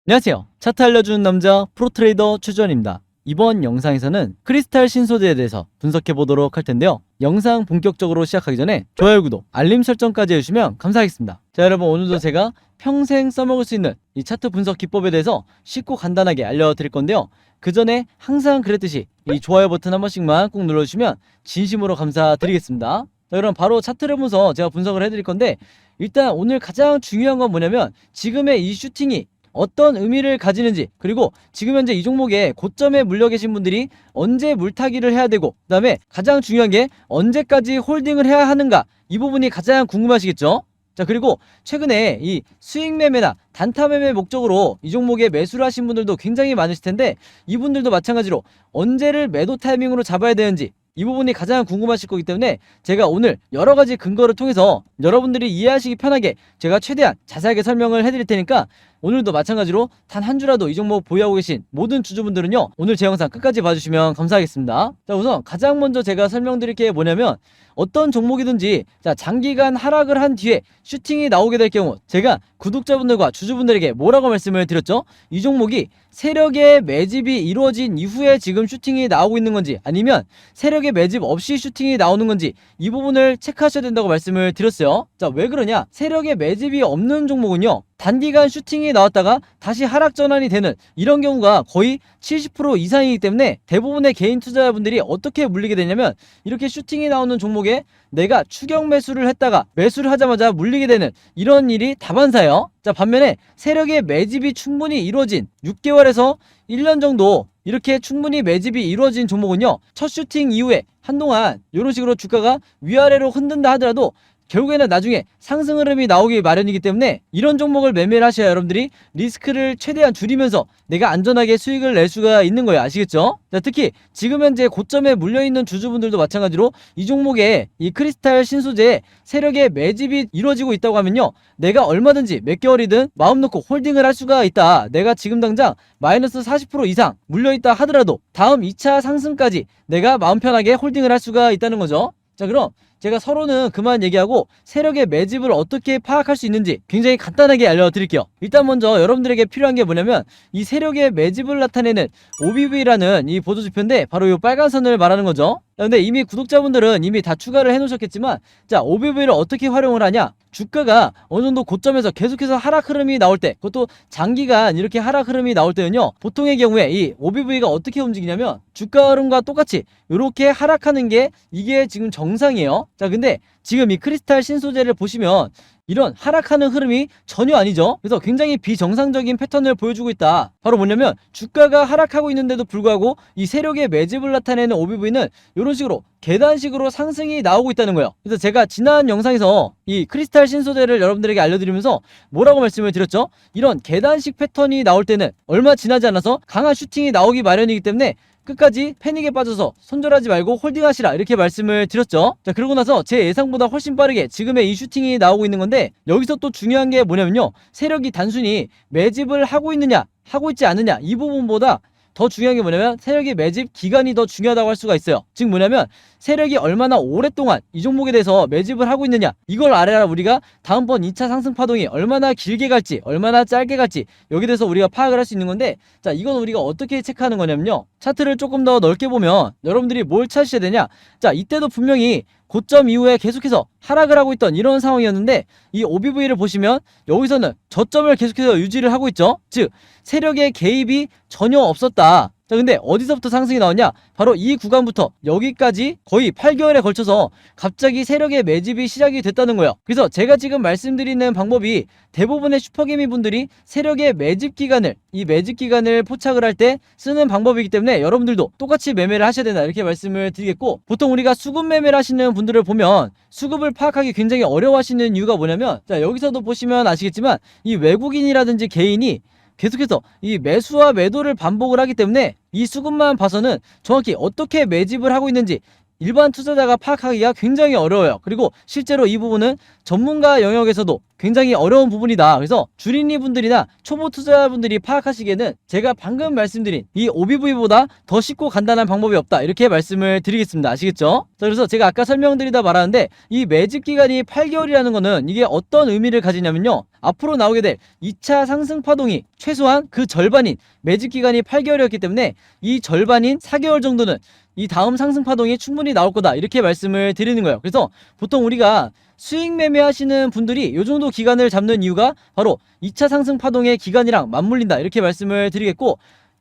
안녕하세요. 차트 알려주는 남자 프로트레이더 최주환입니다. 이번 영상에서는 크리스탈 신소재에 대해서 분석해 보도록 할 텐데요. 영상 본격적으로 시작하기 전에 좋아요, 구독, 알림 설정까지 해주시면 감사하겠습니다. 자, 여러분, 오늘도 제가 평생 써먹을 수 있는 이 차트 분석 기법에 대해서 쉽고 간단하게 알려드릴 건데요. 그 전에 항상 그랬듯이 이 좋아요 버튼 한 번씩만 꼭 눌러주시면 진심으로 감사드리겠습니다. 자, 그럼 바로 차트를 보면서 제가 분석을 해드릴 건데, 일단 오늘 가장 중요한 건 뭐냐면 지금의 이 슈팅이 어떤 의미를 가지는지, 그리고 지금 현재 이 종목에 고점에 물려 계신 분들이 언제 물타기를 해야 되고, 그 다음에 가장 중요한 게 언제까지 홀딩을 해야 하는가, 이 부분이 가장 궁금하시겠죠? 자, 그리고 최근에 이 수익 매매나 단타 매매 목적으로 이 종목에 매수를 하신 분들도 굉장히 많으실 텐데, 이분들도 마찬가지로 언제를 매도 타이밍으로 잡아야 되는지, 이 부분이 가장 궁금하실 거기 때문에 제가 오늘 여러가지 근거를 통해서 여러분들이 이해하시기 편하게 제가 최대한 자세하게 설명을 해드릴 테니까, 오늘도 마찬가지로 단 한 주라도 이 종목 보유하고 계신 모든 주주분들은요, 오늘 제 영상 끝까지 봐주시면 감사하겠습니다. 자, 우선 가장 먼저 제가 설명드릴 게 뭐냐면, 어떤 종목이든지 자, 장기간 하락을 한 뒤에 슈팅이 나오게 될 경우, 제가 구독자분들과 주주분들에게 뭐라고 말씀을 드렸죠? 이 종목이 세력의 매집이 이루어진 이후에 지금 슈팅이 나오고 있는 건지, 아니면 세력의 매집 없이 슈팅이 나오는 건지, 이 부분을 체크하셔야 된다고 말씀을 드렸어요. 자, 왜 그러냐? 세력의 매집이 없는 종목은요, 단기간 슈팅이 나왔다가 다시 하락 전환이 되는 이런 경우가 거의 70% 이상이기 때문에, 대부분의 개인 투자자분들이 어떻게 물리게 되냐면, 이렇게 슈팅이 나오는 종목에 내가 추격 매수를 했다가 매수를 하자마자 물리게 되는 이런 일이 다반사예요. 자, 반면에 세력의 매집이 충분히 이루어진 6개월에서 1년 정도 이렇게 충분히 매집이 이루어진 종목은요, 첫 슈팅 이후에 한동안 이런 식으로 주가가 위아래로 흔든다 하더라도 결국에는 나중에 상승 흐름이 나오기 마련이기 때문에, 이런 종목을 매매를 하셔야 여러분들이 리스크를 최대한 줄이면서 내가 안전하게 수익을 낼 수가 있는 거예요. 아시겠죠? 자, 특히 지금 현재 고점에 물려있는 주주분들도 마찬가지로 이 종목에 이 크리스탈 신소재에 세력의 매집이 이루어지고 있다고 하면요, 내가 얼마든지 몇 개월이든 마음 놓고 홀딩을 할 수가 있다. 내가 지금 당장 마이너스 40% 이상 물려있다 하더라도 다음 2차 상승까지 내가 마음 편하게 홀딩을 할 수가 있다는 거죠. 자, 그럼 제가 서로는 그만 얘기하고 세력의 매집을 어떻게 파악할 수 있는지 굉장히 간단하게 알려드릴게요. 일단 먼저 여러분들에게 필요한 게 뭐냐면, 이 세력의 매집을 나타내는 OBV라는 이 보조지표인데, 바로 이 빨간 선을 말하는 거죠. 근데 이미 구독자분들은 이미 다 추가를 해 놓으셨겠지만, 자, OBV를 어떻게 활용을 하냐? 주가가 어느 정도 고점에서 계속해서 하락 흐름이 나올 때, 그것도 장기간 이렇게 하락 흐름이 나올 때는요, 보통의 경우에 이 OBV가 어떻게 움직이냐면 주가 흐름과 똑같이 이렇게 하락하는 게 이게 지금 정상이에요. 자, 근데 지금 이 크리스탈 신소재를 보시면 이런 하락하는 흐름이 전혀 아니죠. 그래서 굉장히 비정상적인 패턴을 보여주고 있다. 바로 뭐냐면, 주가가 하락하고 있는데도 불구하고 이 세력의 매집을 나타내는 OBV는 이런 식으로 계단식으로 상승이 나오고 있다는 거예요. 그래서 제가 지난 영상에서 이 크리스탈 신소재를 여러분들에게 알려드리면서 뭐라고 말씀을 드렸죠? 이런 계단식 패턴이 나올 때는 얼마 지나지 않아서 강한 슈팅이 나오기 마련이기 때문에 끝까지 패닉에 빠져서 손절하지 말고 홀딩하시라, 이렇게 말씀을 드렸죠. 자, 그러고 나서 제 예상보다 훨씬 빠르게 지금의 이 슈팅이 나오고 있는 건데, 여기서 또 중요한 게 뭐냐면요, 세력이 단순히 매집을 하고 있느냐 하고 있지 않느냐, 이 부분보다 더 중요한 게 뭐냐면 세력의 매집 기간이 더 중요하다고 할 수가 있어요. 즉 뭐냐면, 세력이 얼마나 오랫동안 이 종목에 대해서 매집을 하고 있느냐, 이걸 알아야 우리가 다음번 2차 상승 파동이 얼마나 길게 갈지 얼마나 짧게 갈지 여기에 대해서 우리가 파악을 할 수 있는 건데, 자, 이건 우리가 어떻게 체크하는 거냐면요, 차트를 조금 더 넓게 보면 여러분들이 뭘 찾으셔야 되냐, 자, 이때도 분명히 고점 이후에 계속해서 하락을 하고 있던 이런 상황이었는데, 이 OBV를 보시면 여기서는 저점을 계속해서 유지를 하고 있죠. 즉 세력의 개입이 전혀 없었다. 자, 근데 어디서부터 상승이 나왔냐? 바로 이 구간부터 여기까지 거의 8개월에 걸쳐서 갑자기 세력의 매집이 시작이 됐다는 거예요. 그래서 제가 지금 말씀드리는 방법이 대부분의 슈퍼개미 분들이 세력의 매집 기간을 포착을 할 때 쓰는 방법이기 때문에 여러분들도 똑같이 매매를 하셔야 된다, 이렇게 말씀을 드리겠고, 보통 우리가 수급 매매를 하시는 분들을 보면 수급을 파악하기 굉장히 어려워하시는 이유가 뭐냐면, 자, 여기서도 보시면 아시겠지만 이 외국인이라든지 개인이 계속해서 이 매수와 매도를 반복을 하기 때문에 이 수급만 봐서는 정확히 어떻게 매집을 하고 있는지 일반 투자자가 파악하기가 굉장히 어려워요. 그리고 실제로 이 부분은 전문가 영역에서도 굉장히 어려운 부분이다. 그래서 주린이 분들이나 초보 투자자분들이 파악하시기에는 제가 방금 말씀드린 이 OBV보다 더 쉽고 간단한 방법이 없다, 이렇게 말씀을 드리겠습니다. 아시겠죠? 자, 그래서 제가 아까 설명드리다 말았는데, 이 매집 기간이 8개월이라는 거는 이게 어떤 의미를 가지냐면요, 앞으로 나오게 될 2차 상승 파동이 최소한 그 절반인 매집 기간이 8개월이었기 때문에 이 절반인 4개월 정도는 이 다음 상승 파동이 충분히 나올 거다, 이렇게 말씀을 드리는 거예요. 그래서 보통 우리가 수익 매매 하시는 분들이 이 정도 기간을 잡는 이유가 바로 2차 상승 파동의 기간이랑 맞물린다, 이렇게 말씀을 드리겠고,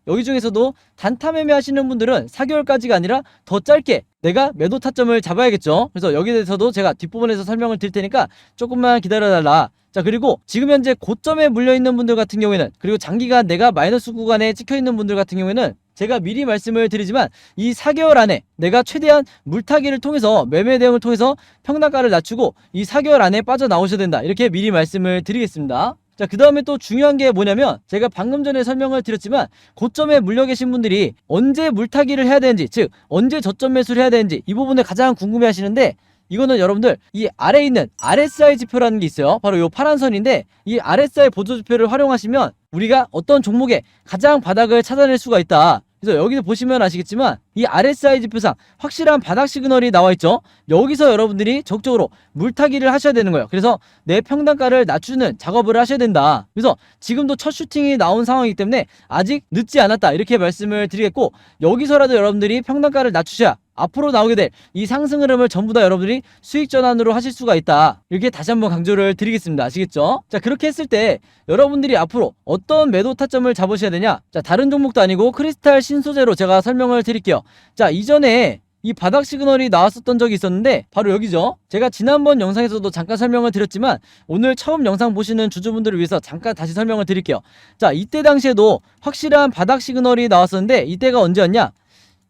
여기 중에서도 단타 매매 하시는 분들은 4개월까지가 아니라 더 짧게 내가 매도 타점을 잡아야겠죠. 그래서 여기에 대해서도 제가 뒷부분에서 설명을 드릴 테니까 조금만 기다려달라. 자, 그리고 지금 현재 고점에 물려있는 분들 같은 경우에는, 그리고 장기간 내가 마이너스 구간에 찍혀있는 분들 같은 경우에는 제가 미리 말씀을 드리지만 이 4개월 안에 내가 최대한 물타기를 통해서, 매매 대응을 통해서 평단가를 낮추고 이 4개월 안에 빠져나오셔야 된다, 이렇게 미리 말씀을 드리겠습니다. 자, 그 다음에 또 중요한 게 뭐냐면, 제가 방금 전에 설명을 드렸지만 고점에 물려 계신 분들이 언제 물타기를 해야 되는지, 즉 언제 저점 매수를 해야 되는지, 이 부분을 가장 궁금해 하시는데, 이거는 여러분들 이 아래에 있는 RSI 지표라는 게 있어요. 바로 이 파란 선인데, 이 RSI 보조지표를 활용하시면 우리가 어떤 종목에 가장 바닥을 찾아낼 수가 있다. 그래서 여기 보시면 아시겠지만 이 RSI 지표상 확실한 바닥 시그널이 나와 있죠. 여기서 여러분들이 적극적으로 물타기를 하셔야 되는 거예요. 그래서 내 평단가를 낮추는 작업을 하셔야 된다. 그래서 지금도 첫 슈팅이 나온 상황이기 때문에 아직 늦지 않았다, 이렇게 말씀을 드리겠고, 여기서라도 여러분들이 평단가를 낮추셔야 앞으로 나오게 될 이 상승 흐름을 전부 다 여러분들이 수익 전환으로 하실 수가 있다, 이렇게 다시 한번 강조를 드리겠습니다. 아시겠죠? 자, 그렇게 했을 때 여러분들이 앞으로 어떤 매도 타점을 잡으셔야 되냐? 자, 다른 종목도 아니고 크리스탈 신소재로 제가 설명을 드릴게요. 자, 이전에 이 바닥 시그널이 나왔었던 적이 있었는데 바로 여기죠. 제가 지난번 영상에서도 잠깐 설명을 드렸지만 오늘 처음 영상 보시는 주주분들을 위해서 잠깐 다시 설명을 드릴게요. 자, 이때 당시에도 확실한 바닥 시그널이 나왔었는데 이때가 언제였냐?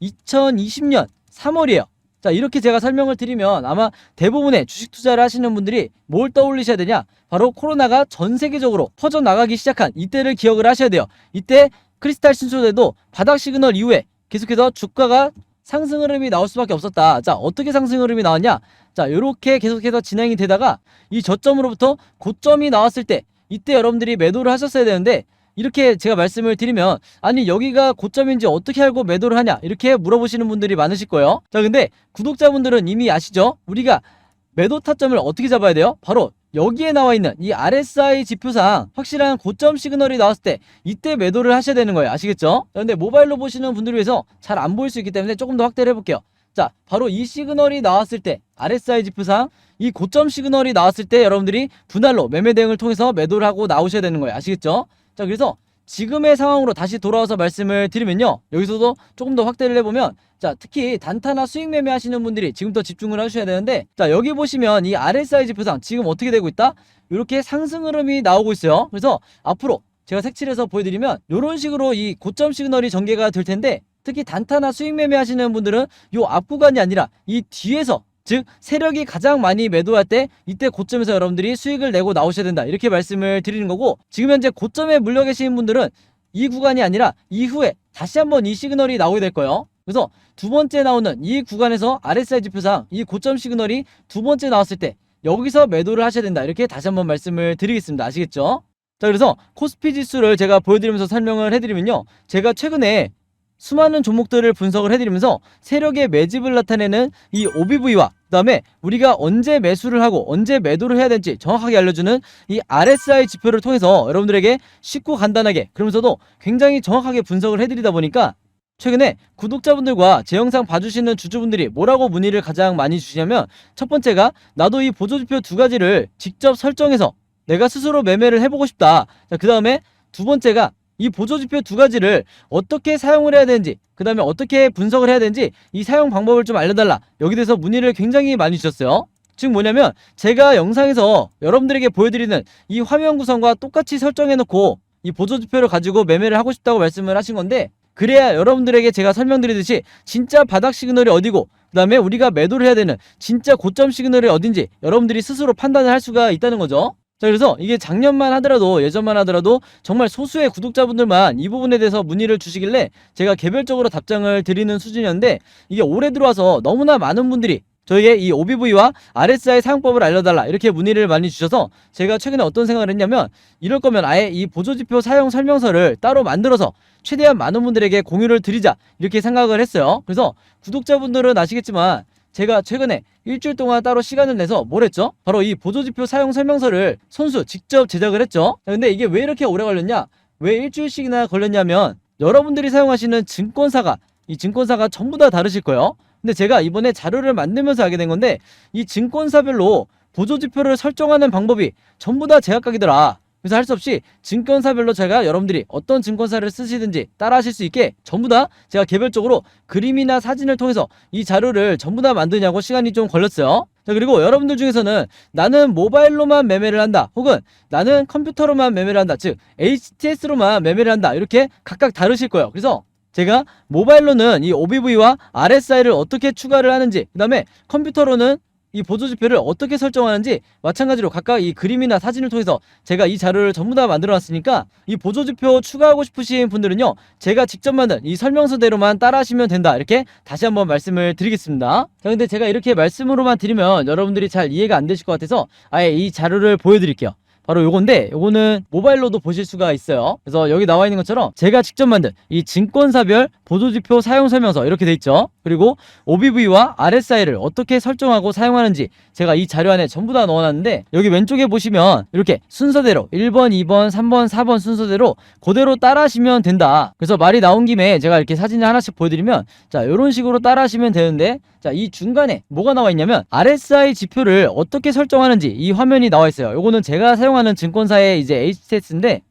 2020년 3월이에요. 자, 이렇게 제가 설명을 드리면 아마 대부분의 주식 투자를 하시는 분들이 뭘 떠올리셔야 되냐? 바로 코로나가 전 세계적으로 퍼져나가기 시작한 이때를 기억을 하셔야 돼요. 이때 크리스탈 신소재도 바닥 시그널 이후에 계속해서 주가가 상승 흐름이 나올 수밖에 없었다. 자, 어떻게 상승 흐름이 나왔냐? 자, 요렇게 계속해서 진행이 되다가 이 저점으로부터 고점이 나왔을 때 이때 여러분들이 매도를 하셨어야 되는데, 이렇게 제가 말씀을 드리면 아니 여기가 고점인지 어떻게 알고 매도를 하냐, 이렇게 물어보시는 분들이 많으실 거예요. 자, 근데 구독자분들은 이미 아시죠? 우리가 매도 타점을 어떻게 잡아야 돼요? 바로 여기에 나와 있는 이 RSI 지표상 확실한 고점 시그널이 나왔을 때 이때 매도를 하셔야 되는 거예요. 아시겠죠? 근데 모바일로 보시는 분들을 위해서 잘 안 보일 수 있기 때문에 조금 더 확대를 해볼게요. 자, 바로 이 시그널이 나왔을 때, RSI 지표상 이 고점 시그널이 나왔을 때 여러분들이 분할로 매매 대응을 통해서 매도를 하고 나오셔야 되는 거예요. 아시겠죠? 자, 그래서 지금의 상황으로 다시 돌아와서 말씀을 드리면요, 여기서도 조금 더 확대를 해보면, 자, 특히 단타나 수익 매매 하시는 분들이 지금부터 집중을 하셔야 되는데, 자, 여기 보시면 이 RSI 지표상 지금 어떻게 되고 있다? 이렇게 상승 흐름이 나오고 있어요. 그래서 앞으로 제가 색칠해서 보여드리면 이런 식으로 이 고점 시그널이 전개가 될 텐데, 특히 단타나 수익 매매 하시는 분들은 이 앞 구간이 아니라 이 뒤에서, 즉 세력이 가장 많이 매도할 때 이때 고점에서 여러분들이 수익을 내고 나오셔야 된다, 이렇게 말씀을 드리는 거고, 지금 현재 고점에 물려 계신 분들은 이 구간이 아니라 이후에 다시 한번 이 시그널이 나오게 될 거예요. 그래서 두 번째 나오는 이 구간에서 RSI 지표상 이 고점 시그널이 두 번째 나왔을 때 여기서 매도를 하셔야 된다, 이렇게 다시 한번 말씀을 드리겠습니다. 아시겠죠? 자, 그래서 코스피 지수를 제가 보여드리면서 설명을 해드리면요, 제가 최근에 수많은 종목들을 분석을 해드리면서 세력의 매집을 나타내는 이 OBV와 그 다음에 우리가 언제 매수를 하고 언제 매도를 해야 될지 정확하게 알려주는 이 RSI 지표를 통해서 여러분들에게 쉽고 간단하게, 그러면서도 굉장히 정확하게 분석을 해드리다 보니까 최근에 구독자분들과 제 영상 봐주시는 주주분들이 뭐라고 문의를 가장 많이 주시냐면, 첫 번째가 나도 이 보조지표 두 가지를 직접 설정해서 내가 스스로 매매를 해보고 싶다. 자, 그 다음에 두 번째가 이 보조지표 두 가지를 어떻게 사용을 해야 되는지, 그 다음에 어떻게 분석을 해야 되는지 이 사용 방법을 좀 알려달라, 여기 대해서 문의를 굉장히 많이 주셨어요. 즉 뭐냐면, 제가 영상에서 여러분들에게 보여드리는 이 화면 구성과 똑같이 설정해놓고 이 보조지표를 가지고 매매를 하고 싶다고 말씀을 하신 건데, 그래야 여러분들에게 제가 설명드리듯이 진짜 바닥 시그널이 어디고 그 다음에 우리가 매도를 해야 되는 진짜 고점 시그널이 어딘지 여러분들이 스스로 판단을 할 수가 있다는 거죠. 자, 그래서 이게 작년만 하더라도, 예전만 하더라도 정말 소수의 구독자분들만 이 부분에 대해서 문의를 주시길래 제가 개별적으로 답장을 드리는 수준이었는데, 이게 올해 들어와서 너무나 많은 분들이 저에게 이 OBV와 RSI 사용법을 알려달라, 이렇게 문의를 많이 주셔서 제가 최근에 어떤 생각을 했냐면, 이럴 거면 아예 이 보조지표 사용 설명서를 따로 만들어서 최대한 많은 분들에게 공유를 드리자, 이렇게 생각을 했어요. 그래서 구독자분들은 아시겠지만 제가 최근에 일주일 동안 따로 시간을 내서 뭘 했죠? 바로 이 보조지표 사용 설명서를 손수 직접 제작을 했죠. 자, 근데 이게 왜 이렇게 오래 걸렸냐? 왜 일주일씩이나 걸렸냐면 여러분들이 사용하시는 이 증권사가 전부 다 다르실 거예요. 근데 제가 이번에 자료를 만들면서 알게 된 건데 이 증권사별로 보조지표를 설정하는 방법이 전부 다 제각각이더라. 그래서 할 수 없이 증권사별로 제가 여러분들이 어떤 증권사를 쓰시든지 따라 하실 수 있게 전부 다 제가 개별적으로 그림이나 사진을 통해서 이 자료를 전부 다 만드냐고 시간이 좀 걸렸어요. 자, 그리고 여러분들 중에서는 나는 모바일로만 매매를 한다, 혹은 나는 컴퓨터로만 매매를 한다, 즉 HTS로만 매매를 한다, 이렇게 각각 다르실 거예요. 그래서 제가 모바일로는 이 OBV와 RSI를 어떻게 추가를 하는지, 그 다음에 컴퓨터로는 이 보조지표를 어떻게 설정하는지 마찬가지로 각각 이 그림이나 사진을 통해서 제가 이 자료를 전부 다 만들어 놨으니까 이 보조지표 추가하고 싶으신 분들은요, 제가 직접 만든 이 설명서대로만 따라 하시면 된다, 이렇게 다시 한번 말씀을 드리겠습니다. 자, 근데 제가 이렇게 말씀으로만 드리면 여러분들이 잘 이해가 안 되실 것 같아서 아예 이 자료를 보여드릴게요. 바로 요건데, 요거는 모바일로도 보실 수가 있어요. 그래서 여기 나와 있는 것처럼 제가 직접 만든 이 증권사별 보조지표 사용 설명서 이렇게 돼 있죠. 그리고 OBV와 RSI를 어떻게 설정하고 사용하는지 제가 이 자료 안에 전부 다 넣어놨는데, 여기 왼쪽에 보시면 이렇게 순서대로 1번, 2번, 3번, 4번 순서대로 그대로 따라 하시면 된다. 그래서 말이 나온 김에 제가 이렇게 사진을 하나씩 보여드리면, 자, 이런 식으로 따라 하시면 되는데, 자, 이 중간에 뭐가 나와 있냐면 RSI 지표를 어떻게 설정하는지 이 화면이 나와 있어요. 요거는 제가 사용하는 증권사의 이제 HTS인데,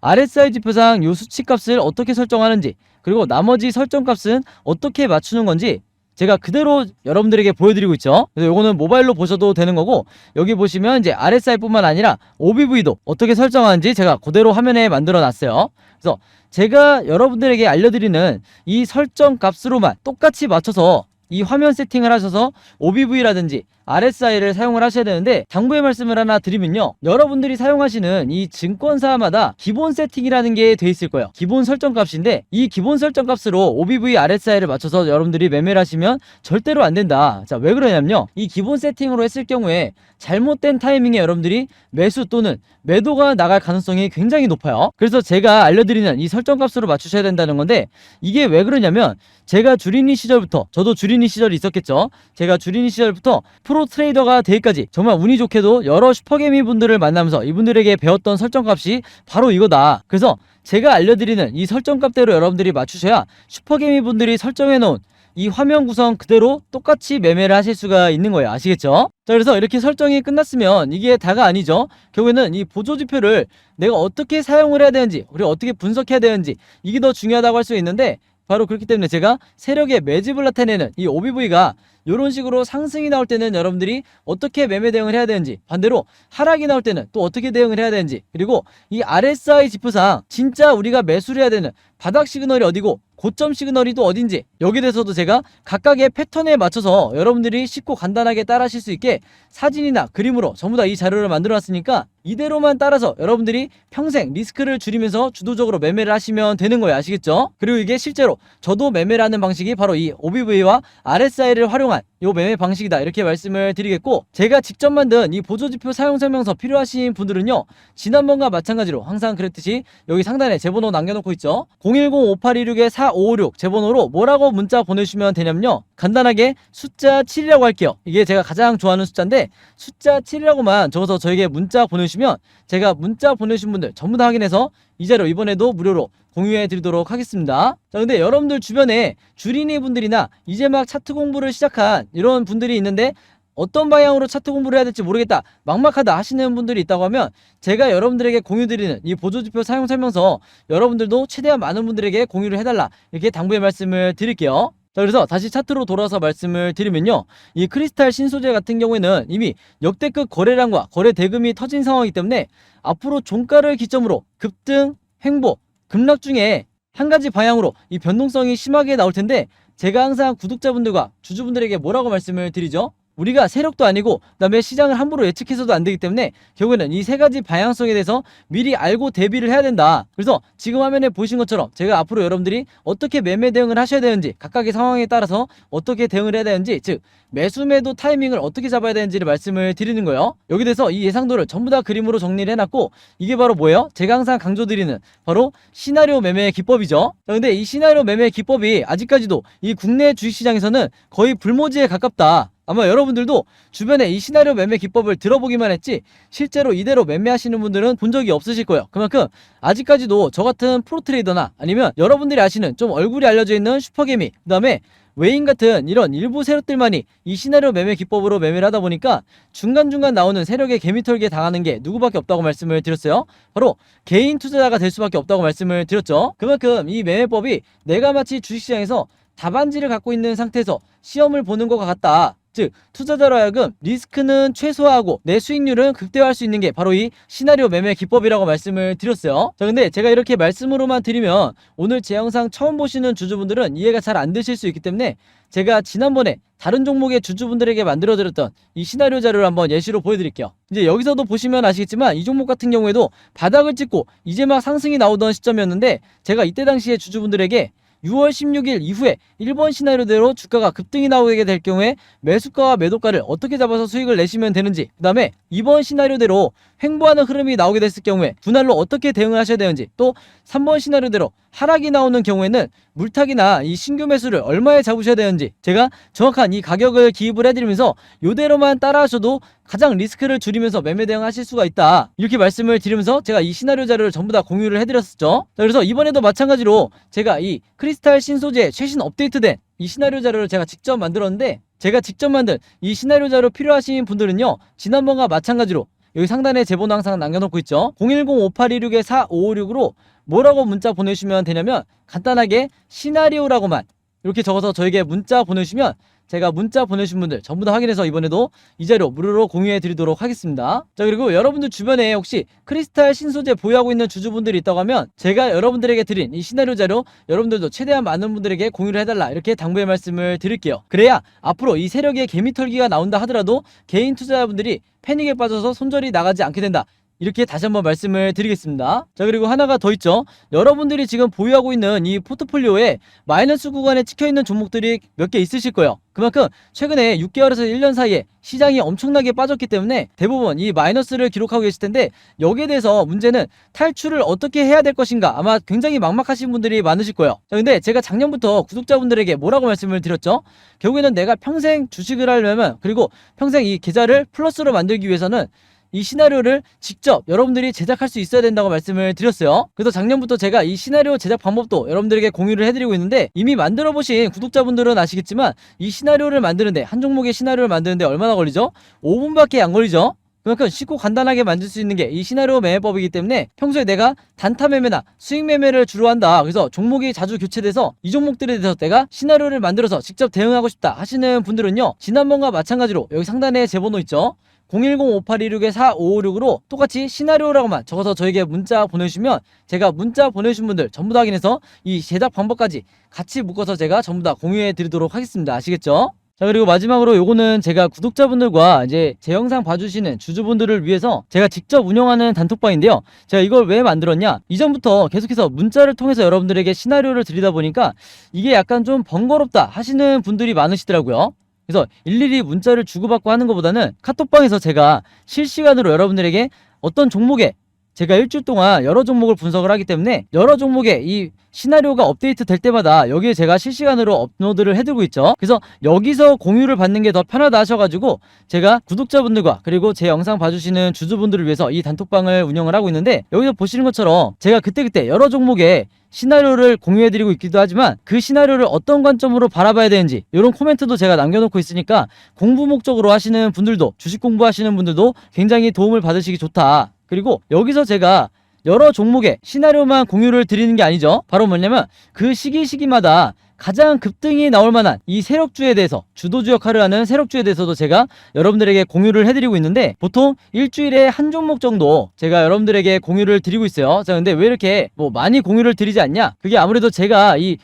RSI 지표상 요 수치값을 어떻게 설정하는지, 그리고 나머지 설정값은 어떻게 맞추는 건지 제가 그대로 여러분들에게 보여드리고 있죠. 그래서 요거는 모바일로 보셔도 되는 거고, 여기 보시면 이제 RSI뿐만 아니라 OBV도 어떻게 설정하는지 제가 그대로 화면에 만들어 놨어요. 그래서 제가 여러분들에게 알려드리는 이 설정 값으로만 똑같이 맞춰서 이 화면 세팅을 하셔서 OBV라든지 RSI를 사용을 하셔야 되는데, 당부의 말씀을 하나 드리면요, 여러분들이 사용하시는 이 증권사마다 기본 세팅이라는 게 돼 있을 거예요. 기본 설정 값인데, 이 기본 설정 값으로 OBV, RSI를 맞춰서 여러분들이 매매를 하시면 절대로 안 된다. 자, 왜 그러냐면요, 이 기본 세팅으로 했을 경우에 잘못된 타이밍에 여러분들이 매수 또는 매도가 나갈 가능성이 굉장히 높아요. 그래서 제가 알려드리는 이 설정 값으로 맞추셔야 된다는 건데, 이게 왜 그러냐면 제가 주린이 시절부터, 저도 주린이 시절이 있었겠죠. 제가 주린이 시절부터 프로 트레이더가 되기까지 정말 운이 좋게도 여러 슈퍼개미 분들을 만나면서 이분들에게 배웠던 설정값이 바로 이거다. 그래서 제가 알려드리는 이 설정값대로 여러분들이 맞추셔야 슈퍼개미 분들이 설정해놓은 이 화면 구성 그대로 똑같이 매매를 하실 수가 있는 거예요. 아시겠죠? 자, 그래서 이렇게 설정이 끝났으면 이게 다가 아니죠. 결국에는 이 보조지표를 내가 어떻게 사용을 해야 되는지, 그리고 어떻게 분석해야 되는지, 이게 더 중요하다고 할 수 있는데, 바로 그렇기 때문에 제가 세력의 매집을 나타내는 이 OBV가 이런 식으로 상승이 나올 때는 여러분들이 어떻게 매매 대응을 해야 되는지, 반대로 하락이 나올 때는 또 어떻게 대응을 해야 되는지, 그리고 이 RSI 지표상 진짜 우리가 매수를 해야 되는 바닥 시그널이 어디고 고점 시그널이 또 어딘지, 여기에 대해서도 제가 각각의 패턴에 맞춰서 여러분들이 쉽고 간단하게 따라 하실 수 있게 사진이나 그림으로 전부 다 이 자료를 만들어 놨으니까 이대로만 따라서 여러분들이 평생 리스크를 줄이면서 주도적으로 매매를 하시면 되는 거예요. 아시겠죠? 그리고 이게 실제로 저도 매매를 하는 방식이 바로 이 OBV와 RSI를 활용한 요 매매 방식이다, 이렇게 말씀을 드리겠고, 제가 직접 만든 이 보조지표 사용 설명서 필요하신 분들은요, 지난번과 마찬가지로 항상 그랬듯이 여기 상단에 제 번호 남겨놓고 있죠. 010-5826-4556 제 번호로 뭐라고 문자 보내주시면 되냐면요, 간단하게 숫자 7이라고 할게요. 이게 제가 가장 좋아하는 숫자인데, 숫자 7이라고만 적어서 저에게 문자 보내주시면 제가 문자 보내주신 분들 전부 다 확인해서 이 자료 이번에도 무료로 공유해 드리도록 하겠습니다. 자, 근데 여러분들 주변에 주린이 분들이나 이제 막 차트 공부를 시작한 이런 분들이 있는데, 어떤 방향으로 차트 공부를 해야 될지 모르겠다, 막막하다 하시는 분들이 있다고 하면 제가 여러분들에게 공유드리는 이 보조지표 사용 설명서 여러분들도 최대한 많은 분들에게 공유를 해달라, 이렇게 당부의 말씀을 드릴게요. 자, 그래서 다시 차트로 돌아서 말씀을 드리면요, 이 크리스탈 신소재 같은 경우에는 이미 역대급 거래량과 거래 대금이 터진 상황이기 때문에 앞으로 종가를 기점으로 급등, 횡보, 급락 중에 한 가지 방향으로 이 변동성이 심하게 나올 텐데, 제가 항상 구독자분들과 주주분들에게 뭐라고 말씀을 드리죠? 우리가 세력도 아니고 그다음에 시장을 함부로 예측해서도 안 되기 때문에 결국에는 이 세 가지 방향성에 대해서 미리 알고 대비를 해야 된다. 그래서 지금 화면에 보신 것처럼 제가 앞으로 여러분들이 어떻게 매매 대응을 하셔야 되는지, 각각의 상황에 따라서 어떻게 대응을 해야 되는지, 즉 매수 매도 타이밍을 어떻게 잡아야 되는지를 말씀을 드리는 거예요. 여기 대해서 이 예상도를 전부 다 그림으로 정리를 해놨고, 이게 바로 뭐예요? 제가 항상 강조드리는 바로 시나리오 매매 기법이죠. 자, 근데 이 시나리오 매매 기법이 아직까지도 이 국내 주식시장에서는 거의 불모지에 가깝다. 아마 여러분들도 주변에 이 시나리오 매매 기법을 들어보기만 했지 실제로 이대로 매매하시는 분들은 본 적이 없으실 거예요. 그만큼 아직까지도 저 같은 프로트레이더나 아니면 여러분들이 아시는 좀 얼굴이 알려져 있는 슈퍼개미, 그 다음에 외인 같은 이런 일부 세력들만이 이 시나리오 매매 기법으로 매매를 하다 보니까 중간중간 나오는 세력의 개미털기에 당하는 게 누구밖에 없다고 말씀을 드렸어요. 바로 개인 투자자가 될 수밖에 없다고 말씀을 드렸죠. 그만큼 이 매매법이 내가 마치 주식시장에서 답안지를 갖고 있는 상태에서 시험을 보는 것과 같다. 즉 투자자로 하여금 리스크는 최소화하고 내 수익률은 극대화할 수 있는 게 바로 이 시나리오 매매 기법이라고 말씀을 드렸어요. 자, 근데 제가 이렇게 말씀으로만 드리면 오늘 제 영상 처음 보시는 주주분들은 이해가 잘 안 되실 수 있기 때문에 제가 지난번에 다른 종목의 주주분들에게 만들어드렸던 이 시나리오 자료를 한번 예시로 보여드릴게요. 이제 여기서도 보시면 아시겠지만 이 종목 같은 경우에도 바닥을 찍고 이제 막 상승이 나오던 시점이었는데, 제가 이때 당시에 주주분들에게 6월 16일 이후에 1번 시나리오대로 주가가 급등이 나오게 될 경우에 매수가와 매도가를 어떻게 잡아서 수익을 내시면 되는지, 그 다음에 2번 시나리오대로 횡보하는 흐름이 나오게 됐을 경우에 분할로 어떻게 대응을 하셔야 되는지, 또 3번 시나리오대로 하락이 나오는 경우에는 물타기나 이 신규 매수를 얼마에 잡으셔야 되는지 제가 정확한 이 가격을 기입을 해드리면서 이대로만 따라하셔도 가장 리스크를 줄이면서 매매 대응하실 수가 있다, 이렇게 말씀을 드리면서 제가 이 시나리오 자료를 전부 다 공유를 해드렸었죠. 자, 그래서 이번에도 마찬가지로 제가 이 크리스탈 신소재의 최신 업데이트된 이 시나리오 자료를 제가 직접 만들었는데, 제가 직접 만든 이 시나리오 자료 필요하신 분들은요, 지난번과 마찬가지로 여기 상단에 제 번호 항상 남겨놓고 있죠. 010-5826-4556으로 뭐라고 문자 보내주시면 되냐면 간단하게 시나리오라고만 이렇게 적어서 저에게 문자 보내주시면 제가 문자 보내주신 분들 전부 다 확인해서 이번에도 이 자료 무료로 공유해 드리도록 하겠습니다. 자, 그리고 여러분들 주변에 혹시 크리스탈 신소재 보유하고 있는 주주분들이 있다고 하면 제가 여러분들에게 드린 이 시나리오 자료 여러분들도 최대한 많은 분들에게 공유를 해달라, 이렇게 당부의 말씀을 드릴게요. 그래야 앞으로 이 세력의 개미털기가 나온다 하더라도 개인 투자자분들이 패닉에 빠져서 손절이 나가지 않게 된다, 이렇게 다시 한번 말씀을 드리겠습니다. 자, 그리고 하나가 더 있죠. 여러분들이 지금 보유하고 있는 이 포트폴리오에 마이너스 구간에 찍혀있는 종목들이 몇 개 있으실 거예요. 그만큼 최근에 6개월에서 1년 사이에 시장이 엄청나게 빠졌기 때문에 대부분 이 마이너스를 기록하고 계실 텐데, 여기에 대해서 문제는 탈출을 어떻게 해야 될 것인가, 아마 굉장히 막막하신 분들이 많으실 거예요. 자, 근데 제가 작년부터 구독자분들에게 뭐라고 말씀을 드렸죠? 결국에는 내가 평생 주식을 하려면, 그리고 평생 이 계좌를 플러스로 만들기 위해서는 이 시나리오를 직접 여러분들이 제작할 수 있어야 된다고 말씀을 드렸어요. 그래서 작년부터 제가 이 시나리오 제작 방법도 여러분들에게 공유를 해드리고 있는데, 이미 만들어 보신 구독자분들은 아시겠지만 이 시나리오를 만드는데, 한 종목의 시나리오를 만드는데 얼마나 걸리죠? 5분밖에 안 걸리죠. 그만큼 쉽고 간단하게 만들 수 있는 게 이 시나리오 매매법이기 때문에 평소에 내가 단타 매매나 수익 매매를 주로 한다, 그래서 종목이 자주 교체돼서 이 종목들에 대해서 내가 시나리오를 만들어서 직접 대응하고 싶다 하시는 분들은요, 지난번과 마찬가지로 여기 상단에 제 번호 있죠. 010-5826-4556으로 똑같이 시나리오라고만 적어서 저에게 문자 보내주시면 제가 문자 보내주신 분들 전부 다 확인해서 이 제작 방법까지 같이 묶어서 제가 전부 다 공유해 드리도록 하겠습니다. 아시겠죠? 자, 그리고 마지막으로 요거는 제가 구독자분들과 이제 제 영상 봐주시는 주주분들을 위해서 제가 직접 운영하는 단톡방인데요. 제가 이걸 왜 만들었냐? 이전부터 계속해서 문자를 통해서 여러분들에게 시나리오를 드리다 보니까 이게 약간 좀 번거롭다 하시는 분들이 많으시더라고요. 그래서 일일이 문자를 주고받고 하는 것보다는 카톡방에서 제가 실시간으로 여러분들에게 어떤 종목에 제가 일주일 동안 여러 종목을 분석을 하기 때문에 여러 종목에 이 시나리오가 업데이트 될 때마다 여기에 제가 실시간으로 업로드를 해두고 있죠. 그래서 여기서 공유를 받는 게 더 편하다 하셔가지고 제가 구독자분들과 그리고 제 영상 봐주시는 주주분들을 위해서 이 단톡방을 운영을 하고 있는데, 여기서 보시는 것처럼 제가 그때그때 여러 종목에 시나리오를 공유해드리고 있기도 하지만 그 시나리오를 어떤 관점으로 바라봐야 되는지 이런 코멘트도 제가 남겨놓고 있으니까 공부 목적으로 하시는 분들도, 주식 공부하시는 분들도 굉장히 도움을 받으시기 좋다. 그리고 여기서 제가 여러 종목의 시나리오만 공유를 드리는 게 아니죠. 바로 뭐냐면 그 시기마다 가장 급등이 나올 만한 이 세력주에 대해서, 주도주 역할을 하는 세력주에 대해서도 제가 여러분들에게 공유를 해드리고 있는데, 보통 일주일에 한 종목 정도 제가 여러분들에게 공유를 드리고 있어요. 자, 근데 왜 이렇게 뭐 많이 공유를 드리지 않냐? 그게 아무래도 제가 이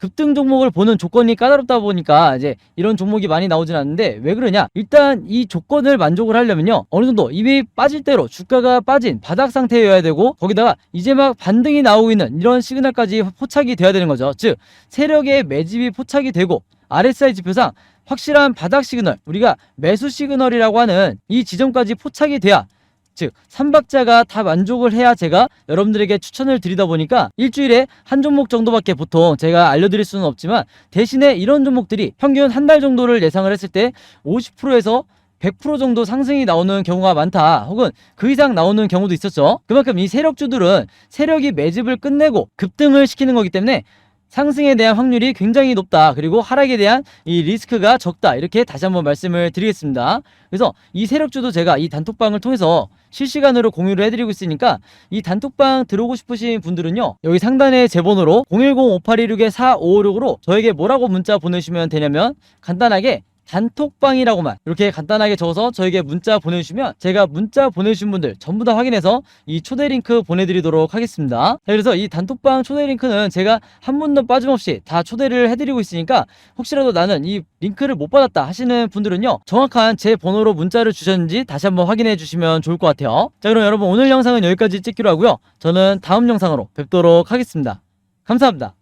급등 종목을 보는 조건이 까다롭다 보니까 이제 이런 종목이 많이 나오진 않는데, 왜 그러냐? 일단 이 조건을 만족을 하려면요, 어느 정도 이미 빠질 대로 주가가 빠진 바닥 상태여야 되고, 거기다가 이제 막 반등이 나오고 있는 이런 시그널까지 포착이 돼야 되는 거죠. 즉 세력의 매집이 포착이 되고 RSI 지표상 확실한 바닥 시그널, 우리가 매수 시그널이라고 하는 이 지점까지 포착이 돼야, 즉 3박자가 다 만족을 해야 제가 여러분들에게 추천을 드리다 보니까 일주일에 한 종목 정도밖에 보통 제가 알려드릴 수는 없지만, 대신에 이런 종목들이 평균 한 달 정도를 예상을 했을 때 50%에서 100% 정도 상승이 나오는 경우가 많다, 혹은 그 이상 나오는 경우도 있었죠. 그만큼 이 세력주들은 세력이 매집을 끝내고 급등을 시키는 거기 때문에 상승에 대한 확률이 굉장히 높다, 그리고 하락에 대한 이 리스크가 적다, 이렇게 다시 한번 말씀을 드리겠습니다. 그래서 이 세력주도 제가 이 단톡방을 통해서 실시간으로 공유를 해드리고 있으니까, 이 단톡방 들어오고 싶으신 분들은요, 여기 상단에 제 번호로 010-5826-4556으로 저에게 뭐라고 문자 보내주시면 되냐면, 간단하게 단톡방이라고만 이렇게 간단하게 적어서 저에게 문자 보내주시면 제가 문자 보내주신 분들 전부 다 확인해서 이 초대 링크 보내드리도록 하겠습니다. 그래서 이 단톡방 초대 링크는 제가 한 분도 빠짐없이 다 초대를 해드리고 있으니까, 혹시라도 나는 이 링크를 못 받았다 하시는 분들은요, 정확한 제 번호로 문자를 주셨는지 다시 한번 확인해 주시면 좋을 것 같아요. 자, 그럼 여러분 오늘 영상은 여기까지 찍기로 하고요, 저는 다음 영상으로 뵙도록 하겠습니다. 감사합니다.